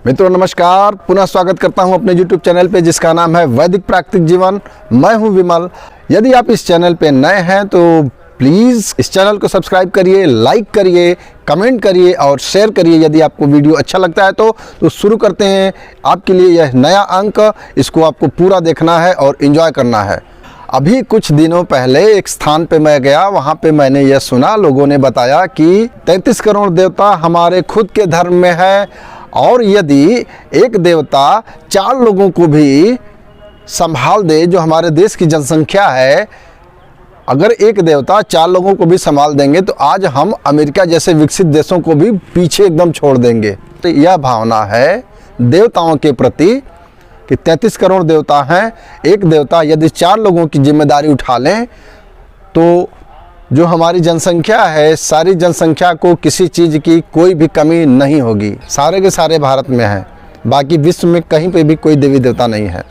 मित्रों नमस्कार, पुनः स्वागत करता हूं अपने YouTube चैनल पे जिसका नाम है वैदिक प्राकृतिक जीवन। मैं हूं विमल। यदि आप इस चैनल पे नए हैं तो प्लीज़ इस चैनल को सब्सक्राइब करिए, लाइक करिए, कमेंट करिए और शेयर करिए यदि आपको वीडियो अच्छा लगता है तो शुरू करते हैं। आपके लिए यह नया अंक, इसको आपको पूरा देखना है और एंजॉय करना है। अभी कुछ दिनों पहले एक स्थान पे मैं गया, वहाँ पे मैंने यह सुना, लोगों ने बताया कि 33 करोड़ देवता हमारे खुद के धर्म में है और यदि एक देवता 4 लोगों को भी संभाल दे, जो हमारे देश की जनसंख्या है, अगर एक देवता 4 लोगों को भी संभाल देंगे तो आज हम अमेरिका जैसे विकसित देशों को भी पीछे एकदम छोड़ देंगे। तो यह भावना है देवताओं के प्रति कि 33 करोड़ देवता हैं, एक देवता यदि 4 लोगों की जिम्मेदारी उठा लें तो जो हमारी जनसंख्या है, सारी जनसंख्या को किसी चीज़ की कोई भी कमी नहीं होगी। सारे के सारे भारत में हैं, बाकी विश्व में कहीं पे भी कोई देवी देवता नहीं है।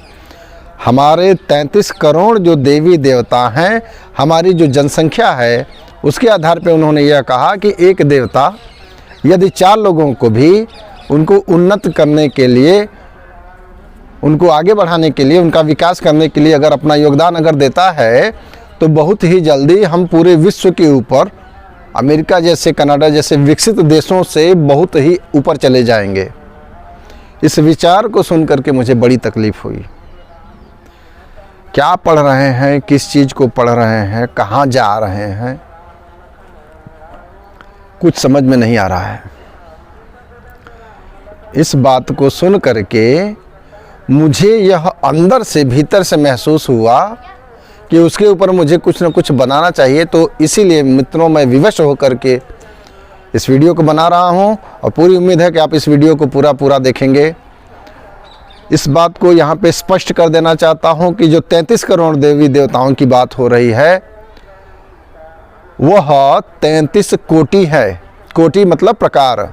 हमारे 33 करोड़ जो देवी देवता हैं, हमारी जो जनसंख्या है उसके आधार पे उन्होंने यह कहा कि एक देवता यदि 4 लोगों को भी उनको उन्नत करने के लिए, उनको आगे बढ़ाने के लिए, उनका विकास करने के लिए अगर अपना योगदान अगर देता है तो बहुत ही जल्दी हम पूरे विश्व के ऊपर अमेरिका जैसे, कनाडा जैसे विकसित देशों से बहुत ही ऊपर चले जाएंगे। इस विचार को सुनकर के मुझे बड़ी तकलीफ़ हुई। क्या पढ़ रहे हैं, किस चीज़ को पढ़ रहे हैं, कहाँ जा रहे हैं, कुछ समझ में नहीं आ रहा है। इस बात को सुन करके मुझे यह अंदर से, भीतर से महसूस हुआ कि उसके ऊपर मुझे कुछ न कुछ बनाना चाहिए। तो इसीलिए मित्रों मैं विवश होकर के इस वीडियो को बना रहा हूं और पूरी उम्मीद है कि आप इस वीडियो को पूरा देखेंगे। इस बात को यहाँ पे स्पष्ट कर देना चाहता हूं कि जो 33 करोड़ देवी देवताओं की बात हो रही है वह 33 कोटि है। कोटि मतलब प्रकार।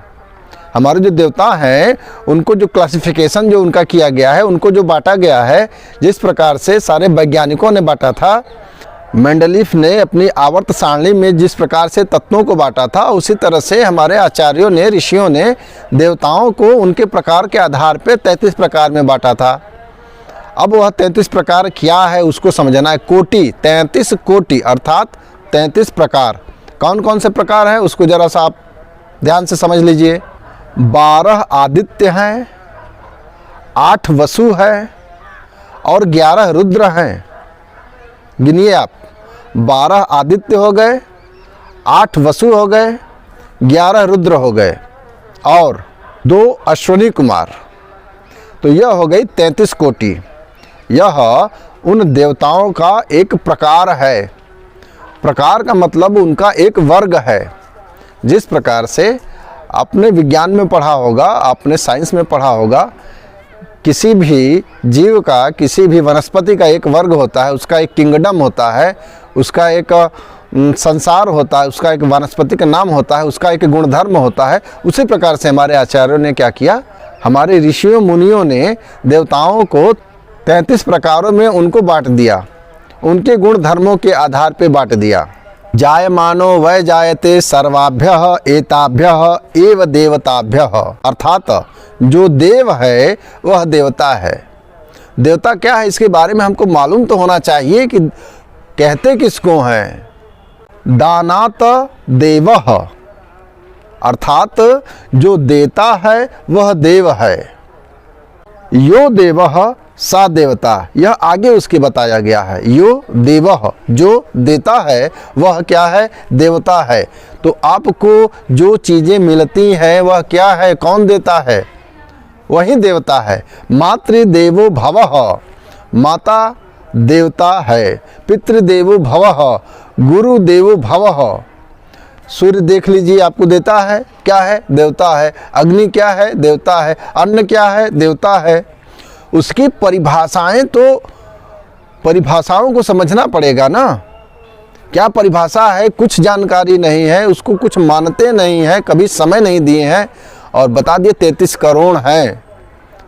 हमारे जो देवता हैं उनको जो क्लासिफिकेशन जो उनका किया गया है, उनको जो बांटा गया है, जिस प्रकार से सारे वैज्ञानिकों ने बांटा था, मेंडलीफ ने अपनी आवर्त सारणी में जिस प्रकार से तत्वों को बांटा था, उसी तरह से हमारे आचार्यों ने, ऋषियों ने देवताओं को उनके प्रकार के आधार पर 33 प्रकार में बांटा था। अब वह 33 प्रकार क्या है उसको समझना है। कोटि, 33 कोटि अर्थात 33 प्रकार। कौन कौन से प्रकार हैं उसको ज़रा सा आप ध्यान से समझ लीजिए। 12 आदित्य हैं, 8 वसु है और 11 रुद्र हैं। गिनिए आप, 12 आदित्य हो गए, 8 वसु हो गए, 11 रुद्र हो गए और 2 अश्विनी कुमार। तो यह हो गई 33 कोटि। यह उन देवताओं का एक प्रकार है। प्रकार का मतलब उनका एक वर्ग है। जिस प्रकार से आपने विज्ञान में पढ़ा होगा, आपने साइंस में पढ़ा होगा, किसी भी जीव का, किसी भी वनस्पति का एक वर्ग होता है, उसका एक किंगडम होता है, उसका एक संसार होता है, उसका एक वनस्पति का नाम होता है, उसका एक गुणधर्म होता है। उसी प्रकार से हमारे आचार्यों ने क्या किया, हमारे ऋषियों मुनियों ने देवताओं को 33 प्रकारों में उनको बांट दिया, उनके गुण धर्मों के आधार पर बांट दिया। जायमानो वै जायते सर्वाभ्यः एताभ्यः एव देवताभ्यः। अर्थात जो देव है वह देवता है। देवता क्या है इसके बारे में हमको मालूम तो होना चाहिए कि कहते किसको हैं। दानात देवः, अर्थात जो देता है वह देव है। यो देवः सा देवता, यह आगे उसके बताया गया है। यो देवः, जो देता है वह क्या है, देवता है। तो आपको जो चीज़ें मिलती हैं वह क्या है, कौन देता है, वही देवता है। मातृदेवो भवः, माता देवता है। पितृदेवो भवः, गुरुदेवो भवः। सूर्य देख लीजिए, आपको देता है, क्या है, देवता है। अग्नि क्या है, देवता है। अन्न क्या है, देवता है। उसकी परिभाषाएं, तो परिभाषाओं को समझना पड़ेगा ना। क्या परिभाषा है, कुछ जानकारी नहीं है, उसको कुछ मानते नहीं हैं, कभी समय नहीं दिए हैं और बता दिए 33 करोड़ हैं।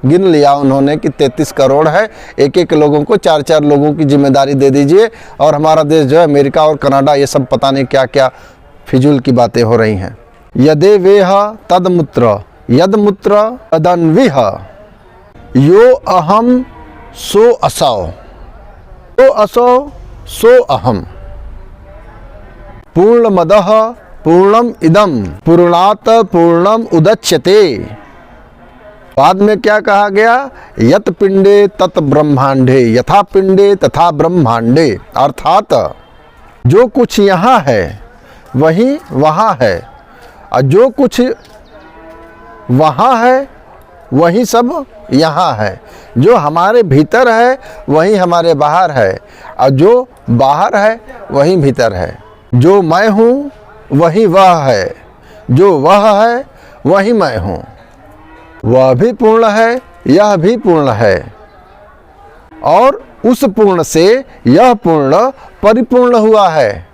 गिन लिया उन्होंने कि 33 करोड़ है, एक एक लोगों को 4-4 लोगों की जिम्मेदारी दे दीजिए और हमारा देश जो है अमेरिका और कनाडा, ये सब पता नहीं क्या क्या फिजूल की बातें हो रही हैं। यदे वेह तदमुत्र यदमुत्र तदन्विह यो अहम सो असौ, सो असौ सो अहम। पूर्णमदः पूर्णम इदम पूर्णात पूर्णम उदच्यते। बाद में क्या कहा गया? यत पिंडे तत ब्रह्मांडे यथा पिंडे तथा ब्रह्मांडे। अर्थात जो कुछ यहाँ है वही वहाँ है, और जो कुछ वहाँ है वही सब यहाँ है। जो हमारे भीतर है वही हमारे बाहर है, और जो बाहर है वही भीतर है। जो मैं हूँ वही वह है, जो वह है वही मैं हूँ। वह भी पूर्ण है, यह भी पूर्ण है, और उस पूर्ण से यह पूर्ण परिपूर्ण हुआ है।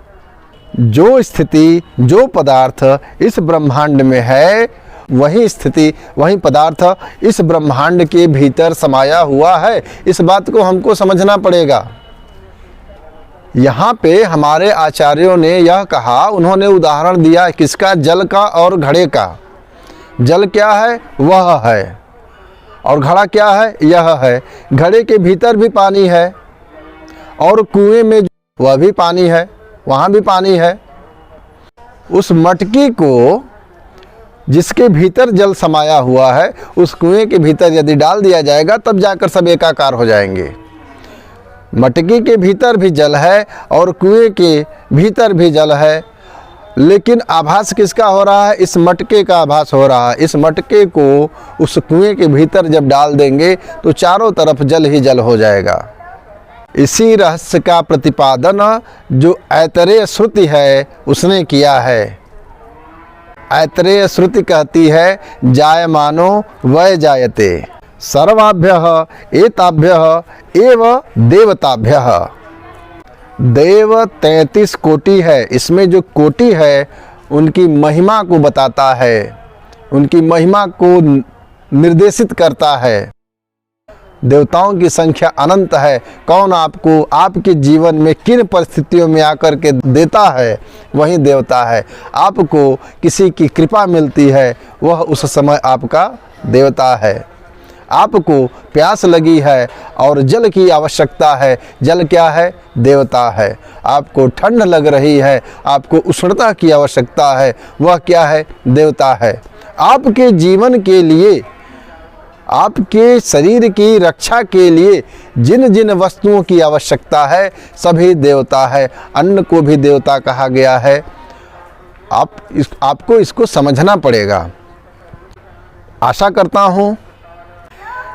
जो स्थिति जो पदार्थ इस ब्रह्मांड में है वही स्थिति वही पदार्थ इस ब्रह्मांड के भीतर समाया हुआ है। इस बात को हमको समझना पड़ेगा। यहाँ पे हमारे आचार्यों ने यह कहा, उन्होंने उदाहरण दिया किसका? जल का और घड़े का। जल क्या है? वह है, और घड़ा क्या है? यह है। घड़े के भीतर भी पानी है, और कुएं में वह भी पानी है, वहाँ भी पानी है। उस मटकी को जिसके भीतर जल समाया हुआ है, उस कुएं के भीतर यदि डाल दिया जाएगा तब जाकर सब एकाकार हो जाएंगे। मटकी के भीतर भी जल है और कुएं के भीतर भी जल है, लेकिन आभास किसका हो रहा है? इस मटके का आभास हो रहा है। इस मटके को उस कुएं के भीतर जब डाल देंगे तो चारों तरफ जल ही जल हो जाएगा। इसी रहस्य का प्रतिपादन जो ऐतरेय श्रुति है उसने किया है। ऐतरेय श्रुति कहती है जायमानो वै जायते सर्वाभ्यः एताभ्यः एव देवताभ्यः। देव 33 कोटि है। इसमें जो कोटि है उनकी महिमा को बताता है, उनकी महिमा को निर्देशित करता है। देवताओं की संख्या अनंत है। कौन आपको आपके जीवन में किन परिस्थितियों में आकर के देता है वही देवता है। आपको किसी की कृपा मिलती है वह उस समय आपका देवता है। आपको प्यास लगी है और जल की आवश्यकता है, जल क्या है? देवता है। आपको ठंड लग रही है, आपको उष्णता की आवश्यकता है, वह क्या है? देवता है। आपके जीवन के लिए, आपके शरीर की रक्षा के लिए जिन जिन वस्तुओं की आवश्यकता है सभी देवता है। अन्न को भी देवता कहा गया है। आपको इसको समझना पड़ेगा। आशा करता हूँ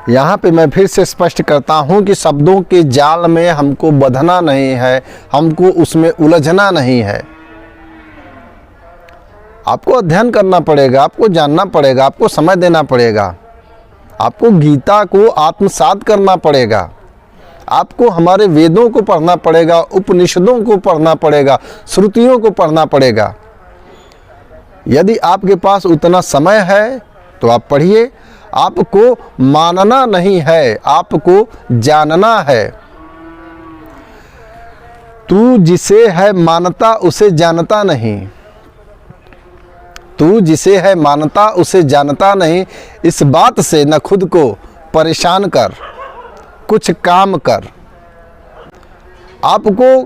यहाँ पे मैं फिर से स्पष्ट करता हूँ कि शब्दों के जाल में हमको बंधना नहीं है, हमको उसमें उलझना नहीं है। आपको अध्ययन करना पड़ेगा, आपको जानना पड़ेगा, आपको समय देना पड़ेगा, आपको गीता को आत्मसात करना पड़ेगा, आपको हमारे वेदों को पढ़ना पड़ेगा, उपनिषदों को पढ़ना पड़ेगा, श्रुतियों को पढ़ना पड़ेगा। यदि आपके पास उतना समय है तो आप पढ़िए। आपको मानना नहीं है, आपको जानना है। तू जिसे है मानता उसे जानता नहीं, तू जिसे है मानता उसे जानता नहीं। इस बात से न खुद को परेशान कर, कुछ काम कर। आपको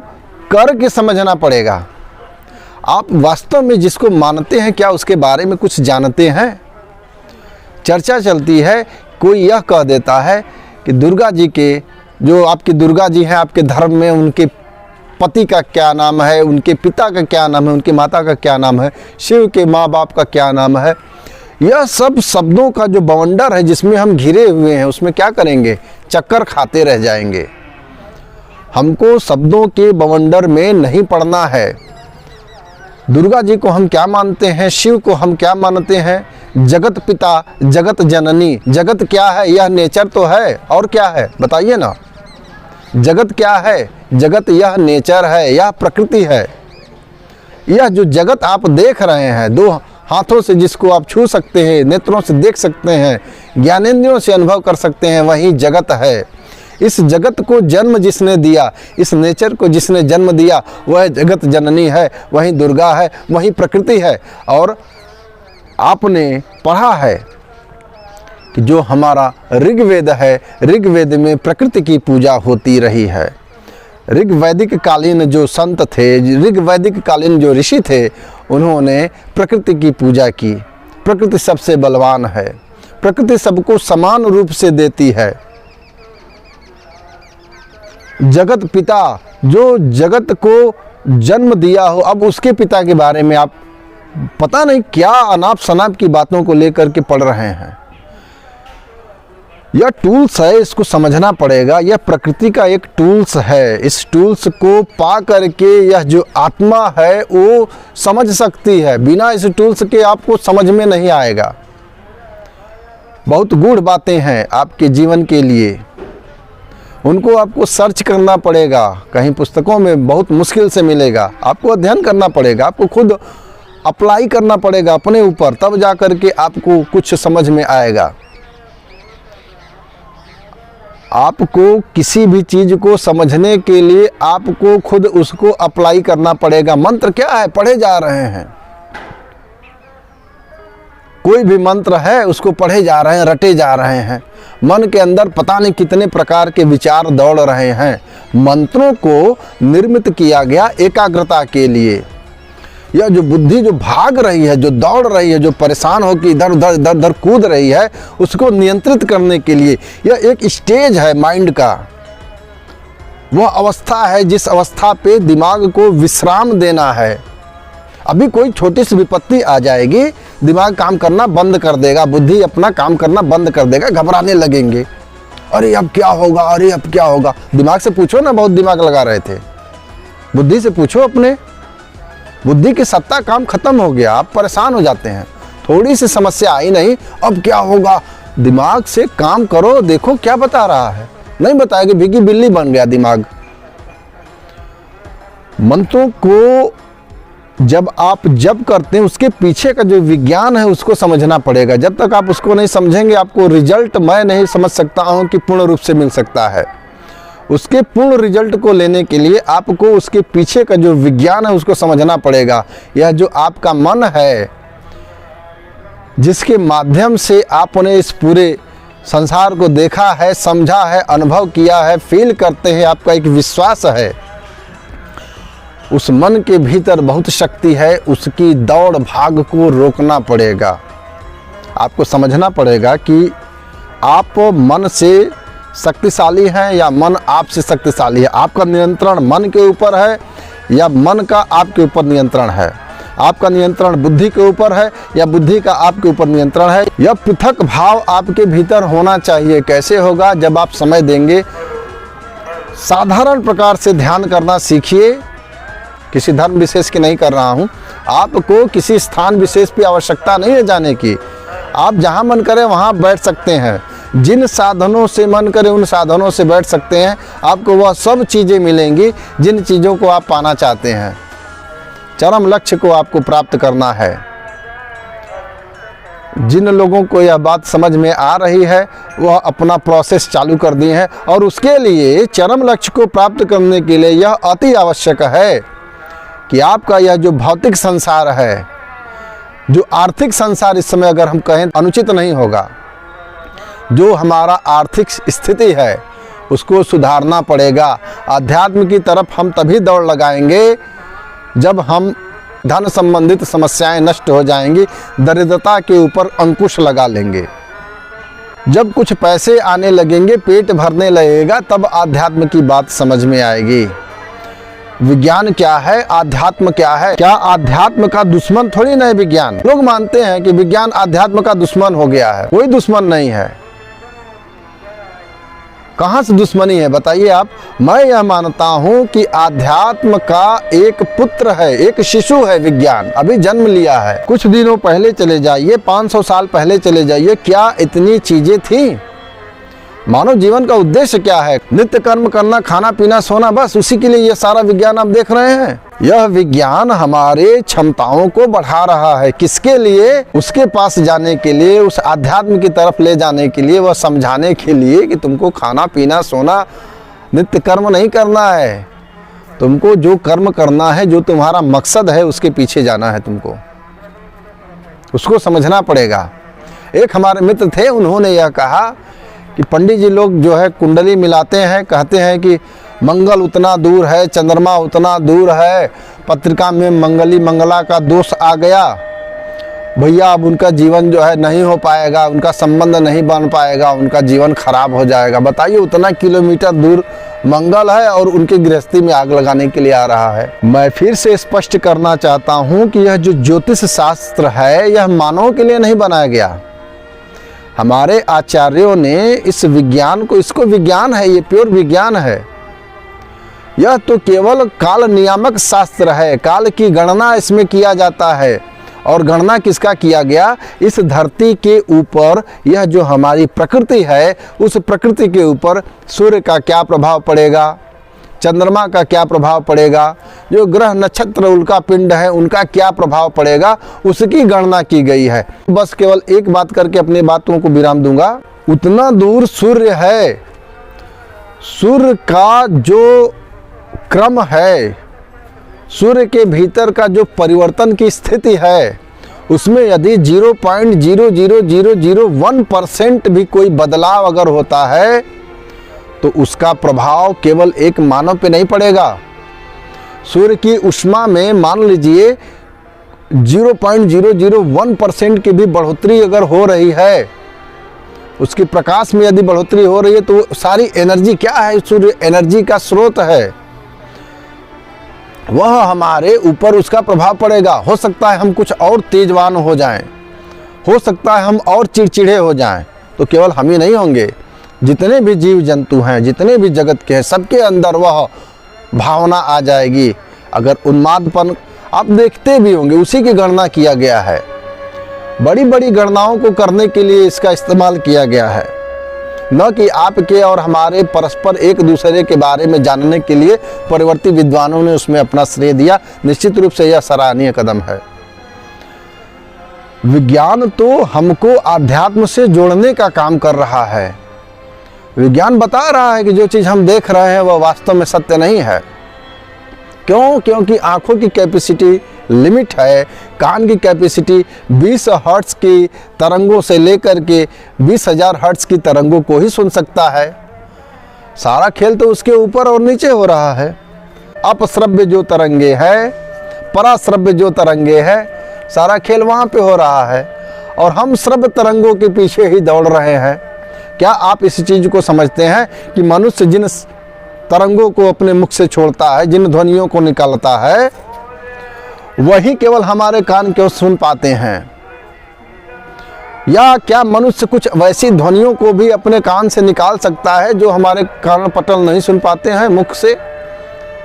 करके समझना पड़ेगा। आप वास्तव में जिसको मानते हैं क्या उसके बारे में कुछ जानते हैं? चर्चा चलती है, कोई यह कह देता है कि दुर्गा जी के, जो आपकी दुर्गा जी हैं आपके धर्म में, उनके पति का क्या नाम है, उनके पिता का क्या नाम है, उनकी माता का क्या नाम है, शिव के माँ बाप का क्या नाम है। यह सब शब्दों का जो बवंडर है जिसमें हम घिरे हुए हैं, उसमें क्या करेंगे? चक्कर खाते रह जाएंगे। हमको शब्दों के बवंडर में नहीं पड़ना है। दुर्गा जी को हम क्या मानते हैं, शिव को हम क्या मानते हैं, जगत पिता जगत जननी। जगत क्या है? यह नेचर तो है, और क्या है बताइए ना। जगत क्या है? जगत यह नेचर है, यह प्रकृति है। यह जो जगत आप देख रहे हैं, दो हाथों से जिसको आप छू सकते हैं, नेत्रों से देख सकते हैं, ज्ञानेंद्रियों से अनुभव कर सकते हैं, वही जगत है। इस जगत को जन्म जिसने दिया, इस नेचर को जिसने जन्म दिया, वह जगत जननी है, वही दुर्गा है, वही प्रकृति है। और आपने पढ़ा है कि जो हमारा ऋग्वेद है, ऋग्वेद में प्रकृति की पूजा होती रही है। ऋग्वैदिक कालीन जो संत थे, ऋग्वैदिक कालीन जो ऋषि थे, उन्होंने प्रकृति की पूजा की। प्रकृति सबसे बलवान है, प्रकृति सबको समान रूप से देती है। जगत पिता जो जगत को जन्म दिया हो, अब उसके पिता के बारे में आप पता नहीं क्या अनाप शनाप की बातों को लेकर के पढ़ रहे हैं। यह टूल्स है, इसको समझना पड़ेगा। यह प्रकृति का एक टूल्स है। इस टूल्स को पा करके यह जो आत्मा है वो समझ सकती है। बिना इस टूल्स के आपको समझ में नहीं आएगा। बहुत गूढ़ बातें हैं आपके जीवन के लिए, उनको आपको सर्च करना पड़ेगा। कहीं पुस्तकों में बहुत मुश्किल से मिलेगा, आपको अध्ययन करना पड़ेगा, आपको खुद अप्लाई करना पड़ेगा अपने ऊपर, तब जा कर के आपको कुछ समझ में आएगा। आपको किसी भी चीज़ को समझने के लिए आपको खुद उसको अप्लाई करना पड़ेगा। मंत्र क्या है? पढ़े जा रहे हैं। कोई भी मंत्र है उसको पढ़े जा रहे हैं, रटे जा रहे हैं। मन के अंदर पता नहीं कितने प्रकार के विचार दौड़ रहे हैं। मंत्रों को निर्मित किया गया एकाग्रता के लिए। यह जो बुद्धि जो भाग रही है, जो दौड़ रही है, जो परेशान होकर इधर उधर कूद रही है, उसको नियंत्रित करने के लिए यह एक स्टेज है माइंड का। वह अवस्था है जिस अवस्था पे दिमाग को विश्राम देना है। अभी कोई छोटी सी विपत्ति आ जाएगी, दिमाग काम करना बंद कर देगा, बुद्धि अपना काम करना बंद कर देगा, घबराने लगेंगे। अरे अब क्या होगा, अरे अब क्या होगा। दिमाग से पूछो ना, बहुत दिमाग लगा रहे थे, बुद्धि से पूछो अपने। बुद्धि की सत्ता काम खत्म हो गया, आप परेशान हो जाते हैं। थोड़ी सी समस्या आई नहीं, अब क्या होगा। दिमाग से काम करो, देखो क्या बता रहा है। नहीं बताएगा, भीगी बिल्ली बन गया दिमाग। मंत्रों को जब आप जप करते हैं, उसके पीछे का जो विज्ञान है उसको समझना पड़ेगा। जब तक आप उसको नहीं समझेंगे, आपको रिजल्ट मैं नहीं समझ सकता हूं कि पूर्ण रूप से मिल सकता है। उसके पूर्ण रिजल्ट को लेने के लिए आपको उसके पीछे का जो विज्ञान है उसको समझना पड़ेगा। यह जो आपका मन है, जिसके माध्यम से आपने इस पूरे संसार को देखा है, समझा है, अनुभव किया है, फील करते हैं, आपका एक विश्वास है, उस मन के भीतर बहुत शक्ति है। उसकी दौड़ भाग को रोकना पड़ेगा। आपको समझना पड़ेगा कि आप मन से शक्तिशाली हैं या मन आपसे शक्तिशाली है। आपका नियंत्रण मन के ऊपर है या मन का आपके ऊपर नियंत्रण है। आपका नियंत्रण बुद्धि के ऊपर है या बुद्धि का आपके ऊपर नियंत्रण है। यह पृथक भाव आपके भीतर होना चाहिए। कैसे होगा? जब आप समय देंगे। साधारण प्रकार से ध्यान करना सीखिए। किसी धर्म विशेष की नहीं कर रहा हूँ। आपको किसी स्थान विशेष की आवश्यकता नहीं है जाने की। आप जहाँ मन करे वहाँ बैठ सकते हैं। जिन साधनों से मन करे उन साधनों से बैठ सकते हैं। आपको वह सब चीज़ें मिलेंगी जिन चीज़ों को आप पाना चाहते हैं। चरम लक्ष्य को आपको प्राप्त करना है। जिन लोगों को यह बात समझ में आ रही है वह अपना प्रोसेस चालू कर दिए हैं, और उसके लिए चरम लक्ष्य को प्राप्त करने के लिए यह अति आवश्यक है कि आपका यह जो भौतिक संसार है, जो आर्थिक संसार इस समय अगर हम कहें अनुचित नहीं होगा, जो हमारा आर्थिक स्थिति है उसको सुधारना पड़ेगा। अध्यात्म की तरफ हम तभी दौड़ लगाएंगे जब हम धन संबंधित समस्याएं नष्ट हो जाएंगी, दरिद्रता के ऊपर अंकुश लगा लेंगे। जब कुछ पैसे आने लगेंगे, पेट भरने लगेगा, तब आध्यात्म की बात समझ में आएगी। विज्ञान क्या है, आध्यात्म क्या है। क्या आध्यात्म का दुश्मन थोड़ी ना है विज्ञान। लोग मानते हैं कि विज्ञान आध्यात्म का दुश्मन हो गया है। कोई दुश्मन नहीं है। कहाँ से दुश्मनी है बताइए आप। मैं यह मानता हूँ कि आध्यात्म का एक पुत्र है, एक शिशु है विज्ञान, अभी जन्म लिया है। कुछ दिनों पहले चले जाइए, 500 साल पहले चले जाइए, क्या इतनी चीजें थी। मानव जीवन का उद्देश्य क्या है? नित्य कर्म करना, खाना पीना, सोना, बस उसी के लिए ये सारा विज्ञान आप देख रहे हैं। यह विज्ञान हमारे क्षमताओं को बढ़ा रहा है। किसके लिए? उसके पास जाने के लिए, उस आध्यात्म की तरफ ले जाने के लिए, वह समझाने के लिए कि तुमको खाना पीना, सोना, नित्य कर्म नहीं करना है। तुमको जो कर्म करना है, जो तुम्हारा मकसद है, उसके पीछे जाना है तुमको। उसको समझना पड़ेगा। एक हमारे मित्र थे, उन्होंने यह कहा कि पंडित जी लोग जो है कुंडली मिलाते हैं, कहते हैं कि मंगल उतना दूर है, चंद्रमा उतना दूर है, पत्रिका में मंगला का दोष आ गया, भैया अब उनका जीवन जो है नहीं हो पाएगा, उनका संबंध नहीं बन पाएगा, उनका जीवन खराब हो जाएगा। बताइए, उतना किलोमीटर दूर मंगल है और उनकी गृहस्थी में आग लगाने के लिए आ रहा है। मैं फिर से स्पष्ट करना चाहता हूं कि यह जो ज्योतिष शास्त्र है यह मानवों के लिए नहीं बनाया गया। हमारे आचार्यों ने इस विज्ञान को, इसको विज्ञान है, ये प्योर विज्ञान है। यह तो केवल काल नियामक शास्त्र है, काल की गणना इसमें किया जाता है। और गणना किसका किया गया? इस धरती के ऊपर यह जो हमारी प्रकृति है, उस प्रकृति के ऊपर सूर्य का क्या प्रभाव पड़ेगा, चंद्रमा का क्या प्रभाव पड़ेगा, जो ग्रह नक्षत्र उल्का पिंड है उनका क्या प्रभाव पड़ेगा, उसकी गणना की गई है। बस केवल एक बात करके अपनी बातों को विराम दूंगा। उतना दूर सूर्य है, सूर्य का जो क्रम है, सूर्य के भीतर का जो परिवर्तन की स्थिति है, उसमें यदि 0.00001% भी कोई बदलाव अगर होता है तो उसका प्रभाव केवल एक मानव पे नहीं पड़ेगा। सूर्य की ऊष्मा में मान लीजिए 0.001% की भी बढ़ोतरी अगर हो रही है, उसकी प्रकाश में यदि बढ़ोतरी हो रही है, तो सारी एनर्जी क्या है? सूर्य एनर्जी का स्रोत है, वह हमारे ऊपर उसका प्रभाव पड़ेगा। हो सकता है हम कुछ और तेजवान हो जाएं, हो सकता है हम और चिड़चिड़े हो जाएं, तो केवल हम ही नहीं होंगे, जितने भी जीव जंतु हैं, जितने भी जगत के हैं, सबके अंदर वह भावना आ जाएगी। अगर उन्मादपन आप देखते भी होंगे, उसी की गणना किया गया है। बड़ी बड़ी गणनाओं को करने के लिए इसका इस्तेमाल किया गया है, न कि आपके और हमारे परस्पर एक दूसरे के बारे में जानने के लिए परिवर्ती विद्वानों ने उसमें अपना श्रेय दिया। निश्चित रूप से यह सराहनीय कदम है। विज्ञान तो हमको आध्यात्म से जोड़ने का काम कर रहा है। विज्ञान बता रहा है कि जो चीज़ हम देख रहे हैं वह वास्तव में सत्य नहीं है। क्यों? क्योंकि आंखों की कैपेसिटी लिमिट है, कान की कैपेसिटी 20 हर्ट्ज की तरंगों से लेकर के 20,000 हर्ट्ज की तरंगों को ही सुन सकता है। सारा खेल तो उसके ऊपर और नीचे हो रहा है। अपश्रव्य जो तरंगे है, पराश्रव्य जो तरंगे है, सारा खेल वहाँ पे हो रहा है और हम श्रव्य तरंगों के पीछे ही दौड़ रहे हैं। क्या आप इस चीज़ को समझते हैं कि मनुष्य जिन तरंगों को अपने मुख से छोड़ता है, जिन ध्वनियों को निकालता है, वही केवल हमारे कान क्यों सुन पाते हैं? या क्या मनुष्य कुछ वैसी ध्वनियों को भी अपने कान से निकाल सकता है जो हमारे कान पटल नहीं सुन पाते हैं मुख से?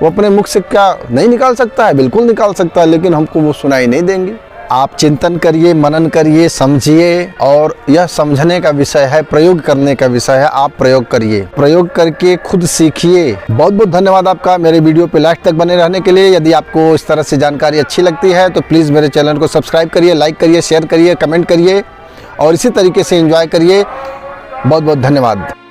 वो अपने मुख से क्या नहीं निकाल सकता है? बिल्कुल निकाल सकता है, लेकिन हमको वो सुनाई नहीं देंगे। आप चिंतन करिए, मनन करिए, समझिए, और यह समझने का विषय है, प्रयोग करने का विषय है। आप प्रयोग करिए, प्रयोग करके खुद सीखिए। बहुत बहुत धन्यवाद आपका मेरे वीडियो पे लास्ट तक बने रहने के लिए। यदि आपको इस तरह से जानकारी अच्छी लगती है तो प्लीज़ मेरे चैनल को सब्सक्राइब करिए, लाइक करिए, शेयर करिए, कमेंट करिए और इसी तरीके से एंजॉय करिए। बहुत बहुत धन्यवाद।